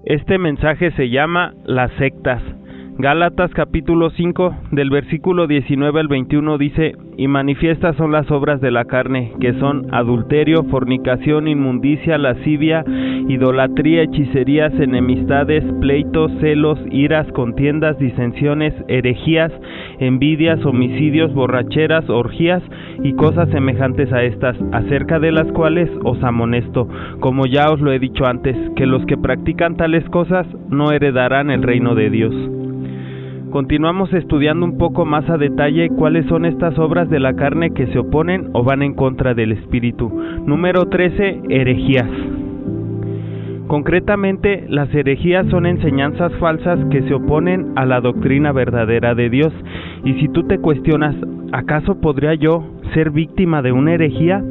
Este mensaje se llama Las sectas. Gálatas capítulo 5, del versículo 19 al 21 dice: Y manifiestas son las obras de la carne, que son adulterio, fornicación, inmundicia, lascivia, idolatría, hechicerías, enemistades, pleitos, celos, iras, contiendas, disensiones, herejías, envidias, homicidios, borracheras, orgías y cosas semejantes a estas, acerca de las cuales os amonesto, como ya os lo he dicho antes, que los que practican tales cosas no heredarán el reino de Dios. Continuamos estudiando un poco más a detalle cuáles son estas obras de la carne que se oponen o van en contra del Espíritu. Número 13, herejías. Concretamente, las herejías son enseñanzas falsas que se oponen a la doctrina verdadera de Dios. Y si tú te cuestionas, ¿acaso podría yo ser víctima de una herejía?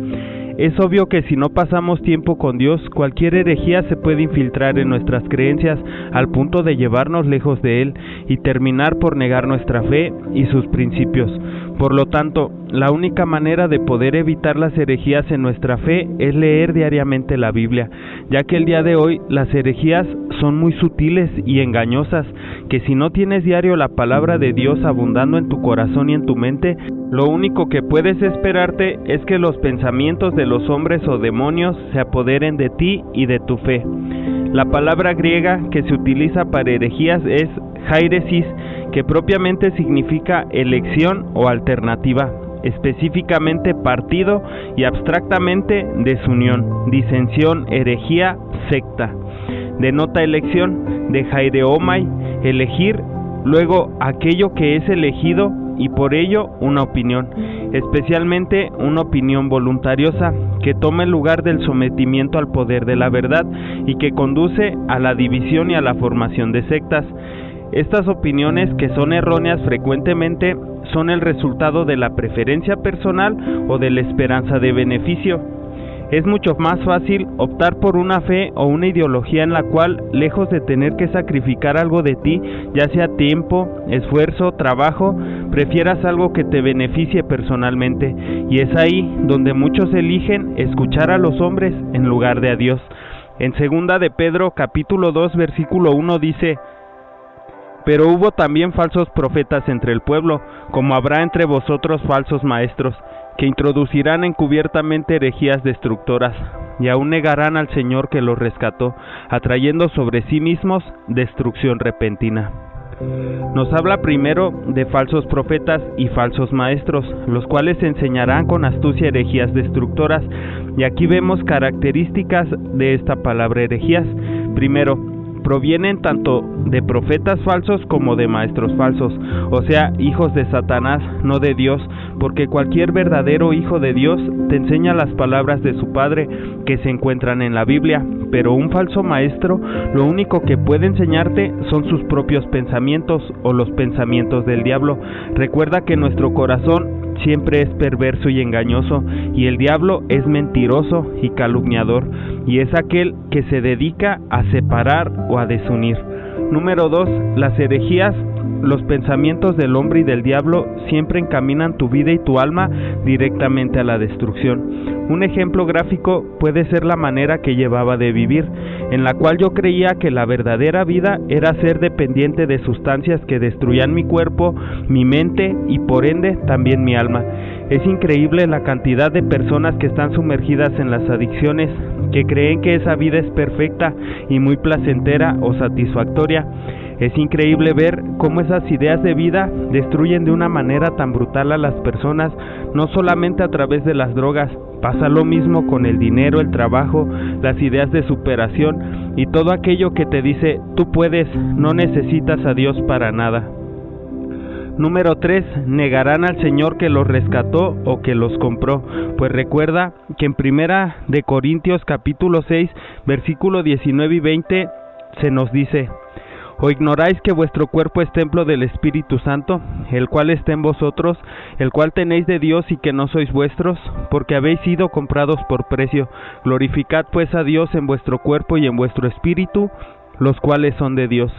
Es obvio que si no pasamos tiempo con Dios, cualquier herejía se puede infiltrar en nuestras creencias al punto de llevarnos lejos de Él y terminar por negar nuestra fe y sus principios. Por lo tanto, la única manera de poder evitar las herejías en nuestra fe es leer diariamente la Biblia, ya que el día de hoy las herejías son muy sutiles y engañosas, que si no tienes diario la palabra de Dios abundando en tu corazón y en tu mente, lo único que puedes esperarte es que los pensamientos de los hombres o demonios se apoderen de ti y de tu fe. La palabra griega que se utiliza para herejías es heiresis, que propiamente significa elección o alternativa, específicamente partido y abstractamente desunión, disensión, herejía, secta. Denota elección, de heireomai, elegir, luego aquello que es elegido y por ello una opinión, especialmente una opinión voluntariosa que toma el lugar del sometimiento al poder de la verdad y que conduce a la división y a la formación de sectas. Estas opiniones, que son erróneas frecuentemente, son el resultado de la preferencia personal o de la esperanza de beneficio. Es mucho más fácil optar por una fe o una ideología en la cual, lejos de tener que sacrificar algo de ti, ya sea tiempo, esfuerzo, trabajo, prefieras algo que te beneficie personalmente, y es ahí donde muchos eligen escuchar a los hombres en lugar de a Dios. En 2 de Pedro capítulo 2 versículo 1 dice: Pero hubo también falsos profetas entre el pueblo, como habrá entre vosotros falsos maestros, que introducirán encubiertamente herejías destructoras, y aún negarán al Señor que los rescató, atrayendo sobre sí mismos destrucción repentina. Nos habla primero de falsos profetas y falsos maestros, los cuales enseñarán con astucia herejías destructoras, y aquí vemos características de esta palabra herejías. Primero, provienen tanto de profetas falsos como de maestros falsos, o sea, hijos de Satanás, no de Dios, porque cualquier verdadero hijo de Dios te enseña las palabras de su Padre que se encuentran en la Biblia, pero un falso maestro lo único que puede enseñarte son sus propios pensamientos o los pensamientos del diablo. Recuerda que nuestro corazón siempre es perverso y engañoso, y el diablo es mentiroso y calumniador, y es aquel que se dedica a separar o a desunir. Número 2. Las herejías. Los pensamientos del hombre y del diablo siempre encaminan tu vida y tu alma directamente a la destrucción. Un ejemplo gráfico puede ser la manera que llevaba de vivir, en la cual yo creía que la verdadera vida era ser dependiente de sustancias que destruían mi cuerpo, mi mente y por ende también mi alma. Es increíble la cantidad de personas que están sumergidas en las adicciones, que creen que esa vida es perfecta y muy placentera o satisfactoria. Es increíble ver cómo esas ideas de vida destruyen de una manera tan brutal a las personas, no solamente a través de las drogas. Pasa lo mismo con el dinero, el trabajo, las ideas de superación y todo aquello que te dice: tú puedes, no necesitas a Dios para nada. Número 3. Negarán al Señor que los rescató o que los compró. Pues recuerda que en 1 de Corintios capítulo 6, versículo 19 y 20 se nos dice: ¿O ignoráis que vuestro cuerpo es templo del Espíritu Santo, el cual está en vosotros, el cual tenéis de Dios y que no sois vuestros? Porque habéis sido comprados por precio. Glorificad pues a Dios en vuestro cuerpo y en vuestro espíritu, los cuales son de Dios.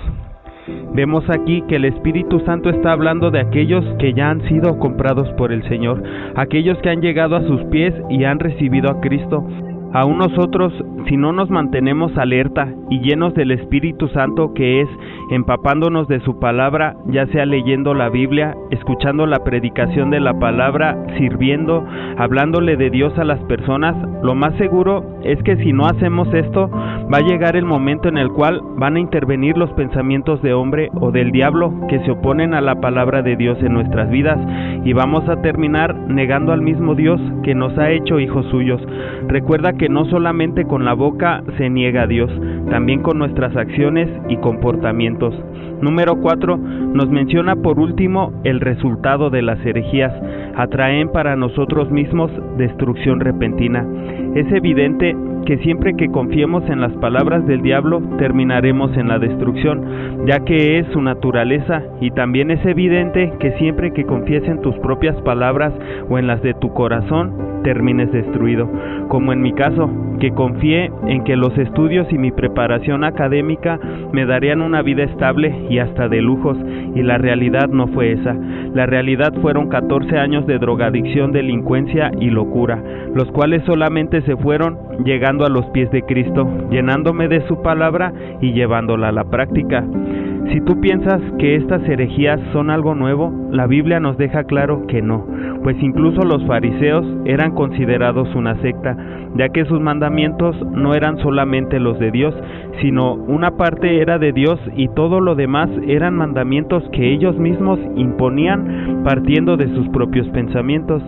Vemos aquí que el Espíritu Santo está hablando de aquellos que ya han sido comprados por el Señor, aquellos que han llegado a sus pies y han recibido a Cristo. Aún nosotros, si no nos mantenemos alerta y llenos del Espíritu Santo, que es empapándonos de su palabra, ya sea leyendo la Biblia, escuchando la predicación de la palabra, sirviendo, hablándole de Dios a las personas, lo más seguro es que si no hacemos esto, va a llegar el momento en el cual van a intervenir los pensamientos de hombre o del diablo que se oponen a la palabra de Dios en nuestras vidas, y vamos a terminar negando al mismo Dios que nos ha hecho hijos suyos. Recuerda que no solamente con la boca se niega a Dios, también con nuestras acciones y comportamientos. Número 4, nos menciona por último el resultado de las herejías. Atraen para nosotros mismos destrucción repentina. Es evidente que siempre que confiemos en las palabras del diablo, terminaremos en la destrucción, ya que es su naturaleza, y también es evidente que siempre que confíes en tus propias palabras o en las de tu corazón, termines destruido, como en mi caso, que confié en que los estudios y mi preparación académica me darían una vida estable y hasta de lujos, y la realidad no fue esa. La realidad fueron 14 años de drogadicción, delincuencia y locura, los cuales solamente se fueron llegando a los pies de Cristo, llenándome de su palabra y llevándola a la práctica. Si tú piensas que estas herejías son algo nuevo, la Biblia nos deja claro que no, pues incluso los fariseos eran considerados una secta, ya que sus mandamientos no eran solamente los de Dios, sino una parte era de Dios y todo lo demás eran mandamientos que ellos mismos imponían partiendo de sus propios pensamientos.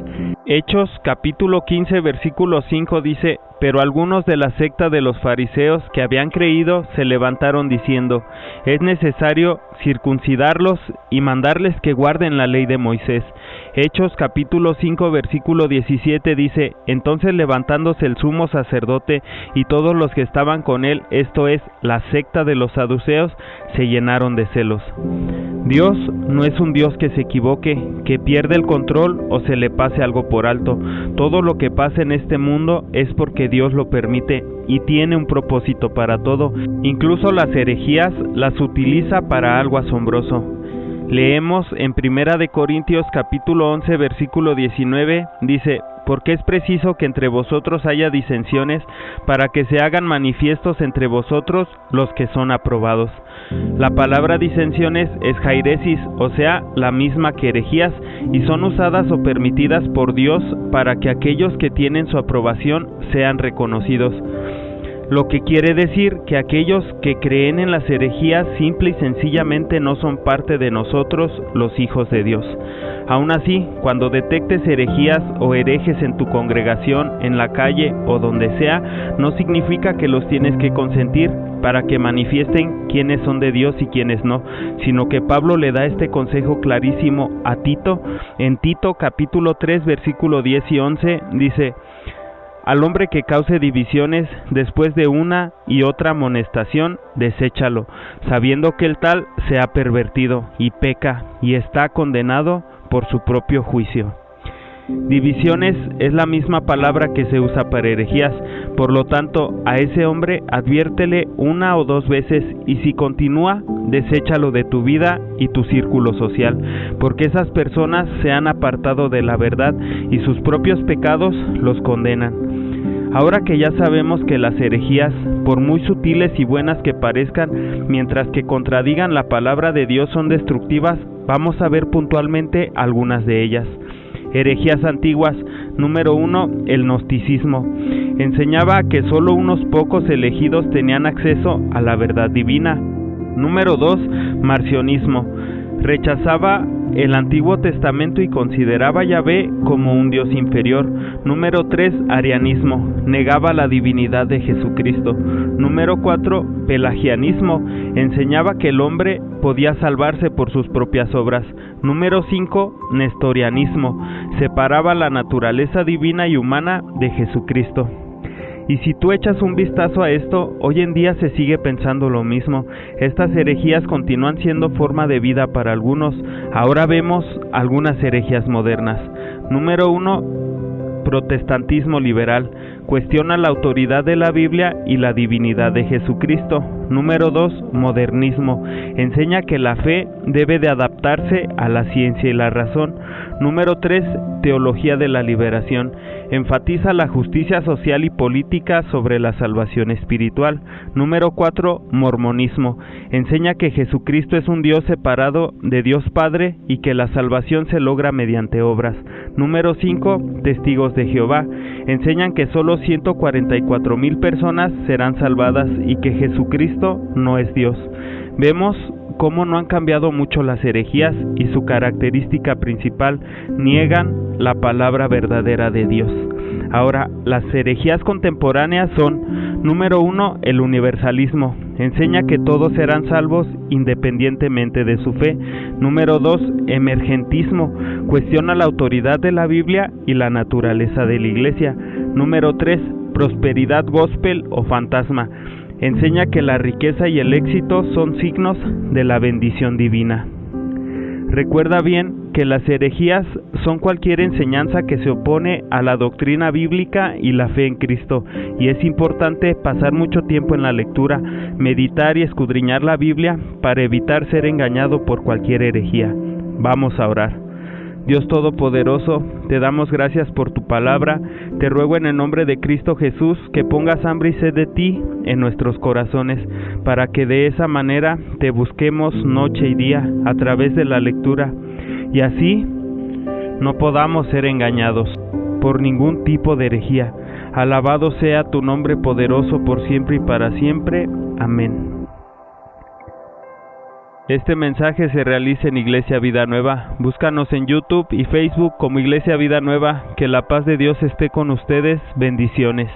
Hechos capítulo 15 versículo 5 dice: pero algunos de la secta de los fariseos que habían creído se levantaron diciendo: es necesario circuncidarlos y mandarles que guarden la ley de Moisés. Hechos capítulo 5 versículo 17 dice: entonces levantándose el sumo sacerdote y todos los que estaban con él, esto es, la secta de los saduceos, se llenaron de celos. Dios no es un Dios que se equivoque, que pierde el control o se le pase algo por alto. Todo lo que pasa en este mundo es porque Dios lo permite y tiene un propósito para todo. Incluso las herejías las utiliza para algo asombroso. Leemos en 1 de Corintios capítulo 11 versículo 19, dice: porque es preciso que entre vosotros haya disensiones, para que se hagan manifiestos entre vosotros los que son aprobados. La palabra disensiones es jairesis, o sea, la misma que herejías, y son usadas o permitidas por Dios para que aquellos que tienen su aprobación sean reconocidos. Lo que quiere decir que aquellos que creen en las herejías simple y sencillamente no son parte de nosotros, los hijos de Dios. Aún así, cuando detectes herejías o herejes en tu congregación, en la calle o donde sea, no significa que los tienes que consentir para que manifiesten quiénes son de Dios y quiénes no, sino que Pablo le da este consejo clarísimo a Tito. En Tito capítulo 3 versículo 10 y 11 dice: al hombre que cause divisiones después de una y otra amonestación, deséchalo, sabiendo que el tal se ha pervertido y peca y está condenado por su propio juicio. Divisiones es la misma palabra que se usa para herejías, por lo tanto, a ese hombre adviértele una o dos veces y si continúa, deséchalo de tu vida y tu círculo social, porque esas personas se han apartado de la verdad y sus propios pecados los condenan. Ahora que ya sabemos que las herejías, por muy sutiles y buenas que parezcan, mientras que contradigan la palabra de Dios son destructivas, vamos a ver puntualmente algunas de ellas. Herejías antiguas. Número 1, el gnosticismo. Enseñaba que solo unos pocos elegidos tenían acceso a la verdad divina. Número 2, marcionismo. Rechazaba el Antiguo Testamento y consideraba a Yahvé como un Dios inferior. Número 3, arianismo. Negaba la divinidad de Jesucristo. Número 4, pelagianismo. Enseñaba que el hombre podía salvarse por sus propias obras. Número 5, nestorianismo. Separaba la naturaleza divina y humana de Jesucristo. Y si tú echas un vistazo a esto, hoy en día se sigue pensando lo mismo. Estas herejías continúan siendo forma de vida para algunos. Ahora vemos algunas herejías modernas. Número 1, protestantismo liberal. Cuestiona la autoridad de la Biblia y la divinidad de Jesucristo. Número 2, modernismo. Enseña que la fe debe de adaptarse a la ciencia y la razón. Número 3, teología de la liberación. Enfatiza la justicia social y política sobre la salvación espiritual. Número 4, mormonismo. Enseña que Jesucristo es un Dios separado de Dios Padre y que la salvación se logra mediante obras. Número 5, testigos de Jehová. Enseñan que solo 144,000 personas serán salvadas y que Jesucristo no es Dios. Vemos cómo no han cambiado mucho las herejías y su característica principal, niegan la palabra verdadera de Dios. Ahora, las herejías contemporáneas son: número 1, el universalismo. Enseña que todos serán salvos independientemente de su fe. Número 2, emergentismo. Cuestiona la autoridad de la Biblia y la naturaleza de la Iglesia. Número 3, prosperidad gospel o fantasma. Enseña que la riqueza y el éxito son signos de la bendición divina. Recuerda bien que las herejías son cualquier enseñanza que se opone a la doctrina bíblica y la fe en Cristo, y es importante pasar mucho tiempo en la lectura, meditar y escudriñar la Biblia para evitar ser engañado por cualquier herejía. Vamos a orar. Dios Todopoderoso, te damos gracias por tu palabra. Te ruego en el nombre de Cristo Jesús que pongas hambre y sed de ti en nuestros corazones, para que de esa manera te busquemos noche y día a través de la lectura, y así no podamos ser engañados por ningún tipo de herejía. Alabado sea tu nombre poderoso por siempre y para siempre. Amén. Este mensaje se realiza en Iglesia Vida Nueva. Búscanos en YouTube y Facebook como Iglesia Vida Nueva. Que la paz de Dios esté con ustedes. Bendiciones.